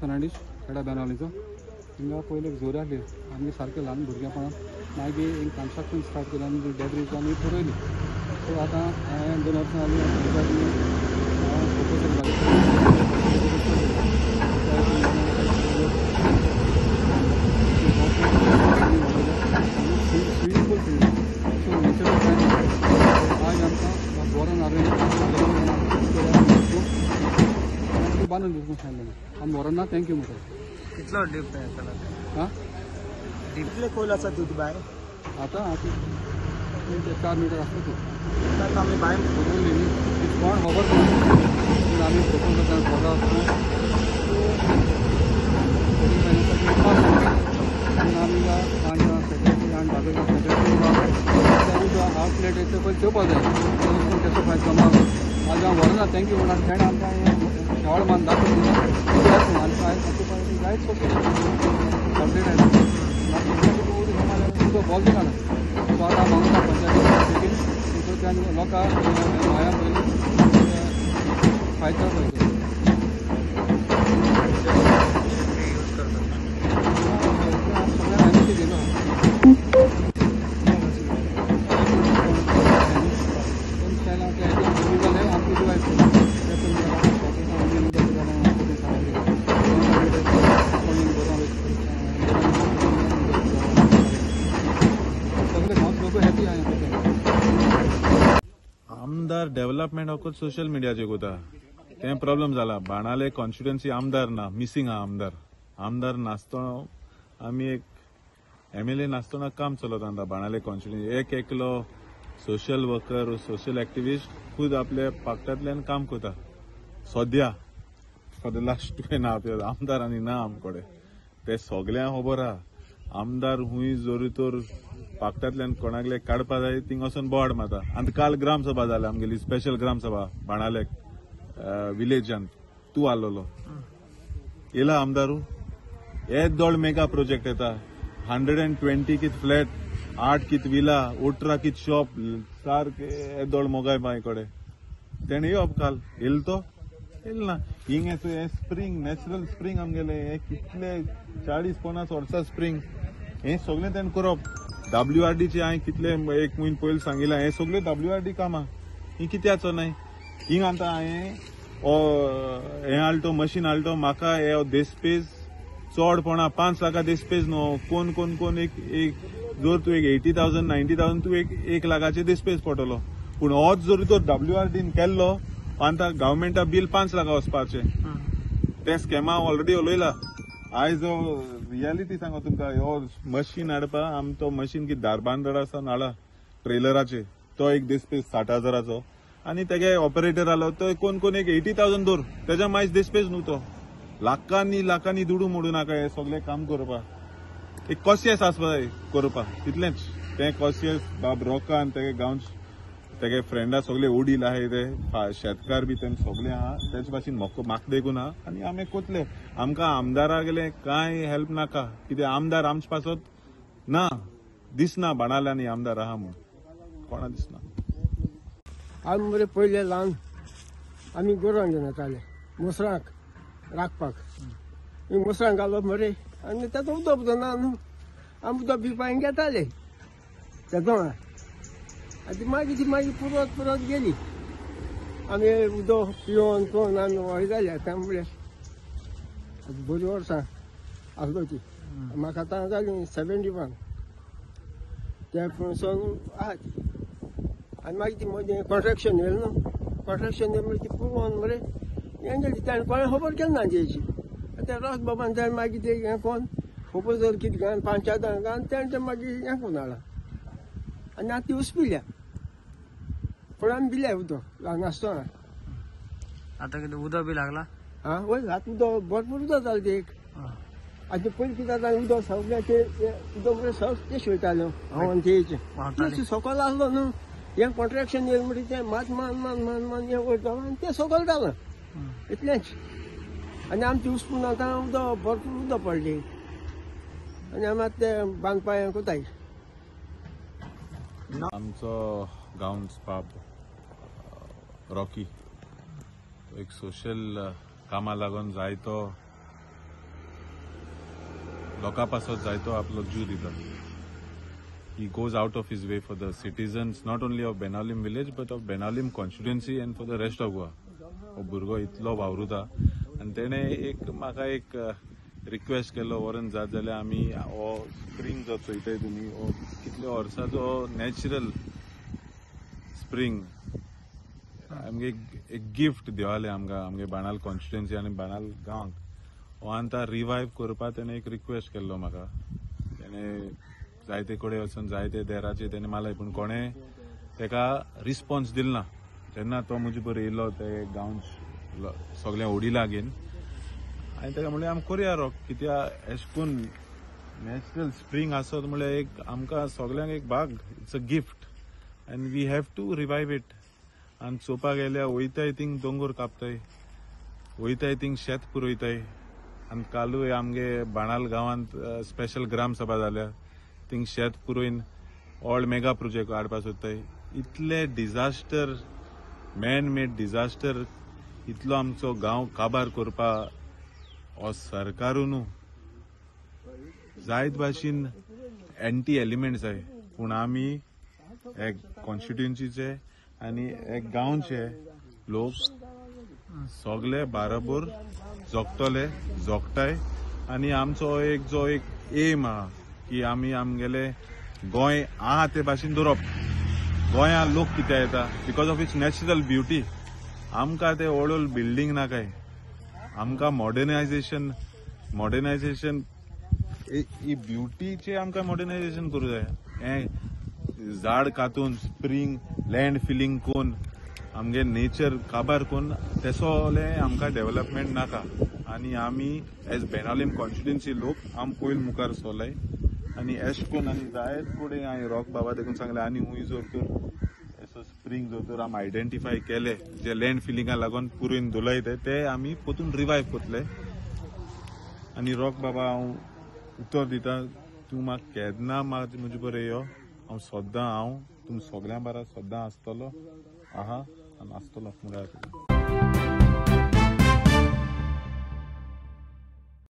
फर्नांडीस खेडा बेनावलीचो हिंगा पयलीं जोर आसली आमी सारके ल्हान भुरगेपणांत मागीर एक कन्स्ट्रक्शन स्टार्ट केलें आनी डेब्रीज आमी पुरयली सो आतां हांवें 2 वर्सां स्विमींग पूल सो नॅचरल आज आमकां बोरान हांवें बांदून दिवंक सांगलें आमी बोरांना थँक्यू म्हणटा कितलो डीप आहे त्याला हां कितले खोल आसा तुझी बाय आतां 4 मीटर आसता तूं आतां आमी बाय बुडवली न्ही ती कोण खबर ना पूण आमी फोटो करता बोरो पूण आमी सेक्रेटरी आनी बाबेला सेक्रेटरी हाफ प्लेट येते पयलीं चेवपा जाय केसो फायद जमा आज हांव व्हरना थँक्यू म्हणून फ्रेंड आमकां शेवाळ मान दाखोवन दिना आमकां जायच कंप्लीट आयला तुजो बॉल दिना सो आतां मागता पंचायतीन लोकां भाया पयलीं फायदा पळय सगळ्यांक माहिती दिलो आमदार डेव्हलपमेंट हो सोशल मीडियाचेर कोता तें प्रॉब्लेम जाला बाणाले कॉन्स्टिट्युएन्सी आमदार ना मिसींग आहा आमदार नासतना आमी एक MLA नासतना काम चलता बाणाले कॉन्स्टिट्युएन्सी एकलो सोशल वर्कर सोशल एक्टिविस्ट खुद आपले पाकटांतल्यान काम करता सद्या फॉर द लास्ट 2.5 आमदार आनी ना आमकडे ते सगळ्यांक खबर आहा आमदार हुंय जोरी तर पाकटांतल्यान कोणाकले काडपा जाय थिंग वचून बोवाड मारता आनी काल ग्रामसभा जाली आमगेली स्पेशल ग्रामसभा बाणाले विलेजान तूं आसलोलो येला आमदारू येदोळ मेगा प्रोजेक्ट येता 120 कित फ्लॅट 8 कित विला 18 कित शॉप सारके येदोळ मोगाय बायकडे तेणे येवप काल येल तो येल ना हिंग स्प्रिंग नॅचरल स्प्रिंग आमगेले हे कितले 40-50 वर्सां स्प्रिंग हे सगळें तेणें करप WRDचे हांवें कितले 1 म्हयनो पयलीं सांगिल्लें हे सगळे WRD कामां ही कित्याचो न्हय हिंग आतां हांवें हे हाडटो मशीन हाडटो म्हाका हे देस्पेज चडपणा 5 लाखा देस्पेज न्हू कोण एक जर तूं एक 80,000 90,000 तूं 1 लाखाचे देस्पेज पडटलो पूण होच जर तो WRDन केल्लो आतां गव्हर्मेंटा बील 5 लाखा वचपाचें ते स्कॅमा ऑलरेडी उलयला आयज रियालिटी सांगो तुमकां हो मशीन हाडपा आमी तो मशीन कितें धारबांदोडा सावन हाडा ट्रेलराचे तो एक देस्पेज 60,000चो आनी तेगे ऑपरेटर आलो तो कोण एक 80,000 दर तेज्या मायज देस्पेज न्हू तो लाखांनी दुडू मोडू नाका हे सगळें काम करपाक एक कॉशियस आसपा जाय करपाक तितलेंच तें कॉशियस बाब रोकान तेगे गांव तेगे फ्रेंडा सगळे ओडील आहाय ते शेतकार बी तेम सगळे आहा तेचे भाशेन म्हाका देखून आहा आनी आमी कोतले आमकां आमदारा गेले कांय हेल्प नाका कितें आमदार आमचे पासत ना दिसना बाणाल्यांनी आमदार आहा म्हूण कोणा दिसना आमी मरे पयले ल्हान आमी गोरवां घेवन येताले मुसरांक राखपाक मुसरांक घालप मरे आनी तातूंत उदक ना न्हू आमी उदक पिवपाक घेताले त्या दोळा आनी मागीर पुरत गेली आमी उदक पिवन आमी व्हय जाले आतां म्हळ्यार बरी वर्सां आसलो ती म्हाका आतां जाली 71 त्या पसून आहा ती आनी मागीर ती मदें कॉन्ट्रेक्शन येयलें न्हू कॉन्ट्रेक्शन येयलें म्हणल्यार ती पुरोवन मरे हें गेली ताणें कोणें खबर केली ना तेची आतां रस बाबान ताणें मागीर तें हें कोन्न खबर जर कितें घालन 5,000 घालन ताणें तें मागीर हें करून हाडलां आनी आतां ती उसपिल्या पण आमी दिल्या उदक ल्हान आसतना आता कितें उदक बी लागला आं वय आतां उदक भरपूर उदक जालें ते एक आतां पयलीं कितें जातालें उदक सगळें तें उदक मरे सगळें शिवयतालें हांव तेचें सकयल आसलो न्हू हें कॉन्ट्रेक्शन येयलें म्हणटा तें मात मान हें करता आनी तें सकयल घालां इतलेंच आनी आमची उसपून आतां उदक भरपूर उदक पडलें आनी आमी आतां तें बांदपा हें कोताय आमचो गांवचो बाब रॉकी एक सोशल कामा लागून जायतो लोकां पासत जायतो आपलो जीव दिता. He goes out of his way for the citizens, not only of Benalim village, but of Benalim constituency and for the rest of Goa. हो भुरगो इतलो वावरुता आनी तेणे म्हाका एक रिक्वेस्ट केलो, वरन जात जाल्यार आमी हो स्प्रिंग जो चोयताय तुमी, हो कितले वर्साचो नॅचरल स्प्रिंग आमगे एक गिफ्ट दिवाले आमकां आमगे बाणाल कॉन्स्टिट्युएन्सी आनी बाणाल गांवांक. हो आतां रिवायव करपा तेणे एक रिक्वेस्ट केल्लो म्हाका. तेणे जायते कडेन वचून जायते देराचे तेणे मारले, पूण कोणें तेका रिस्पॉन्स दिलो ना. तेन्ना तो म्हजे बरोबर येयलो ते गांव सगळ्या ओडी लागीन, आनी तेका म्हणलें आमी करया रो, कित्याक अशें करून नॅचरल स्प्रिंग आसत म्हणल्यार एक आमकां सगळ्यांक एक भाग, it's a gift and we have to revive it. आनी चोवपाक गेल्यार वयताय थिंग दोंगर कापताय, वयताय थिंग शेत पुरोयताय. आनी कालूय आमगे बाणाल गांवांत स्पेशल ग्राम सभा जाल्या, थिंग शेत पुरोयन ऑल्ड मेगा प्रोजेक्ट हाडपा सोदताय. इतले डिझास्टर, मॅन मेड डिझास्टर, इतलो आमचो गांव काबार करपा हो सरकारूय जायत भाशेन एंटी एलिमेंट्स जाय. पूण आमी एक कॉन्स्टिट्युएन्सीचे आनी एक गांवचे लोक सगळे बाराबर जगतले, जगताय. आनी आमचो एक जो एक एम आहा की आमी आमगेले गोंय आहा ते भाशेन दवरप. गोंया लोक कित्याक येता? Because of its natural beauty. आमकां ते व्हड व्हड बिल्डींग नाकाय, आमकां मॉडर्नायझेशन ही ब्युटीचे आमकां मॉडर्नायझेशन करूं जाय. हें झाड कातून स्प्रिंग लँड फिलिंग कोन्न आमगे नेचर काबार कोन्न तेसोले आमकां डेव्हलपमेंट नाका. आनी आमी एज बेनालीम कॉन्स्टिट्युएन्सी लोक आम पयल मुखार सोलाय. आनी एश कोन्न आनी जायत फुडें हांवें रॉक बाबा देखून सांगलें आनी हूंय जर तर एसो स्प्रिंग जर तर आमी आयडेंटिफाय केले जे लँड फिलिंगा लागून पुरोयन दवरताय ते आमी परतून रिवायव करतले. आनी रॉक बाबा हांव उतर दिता, तूं म्हाका केन्ना म्हजे बरोबर यो, हांव सद्दां तुम सगळ्यां बारा सद्दां आसतलो आहा आनी आसतलो फुडें.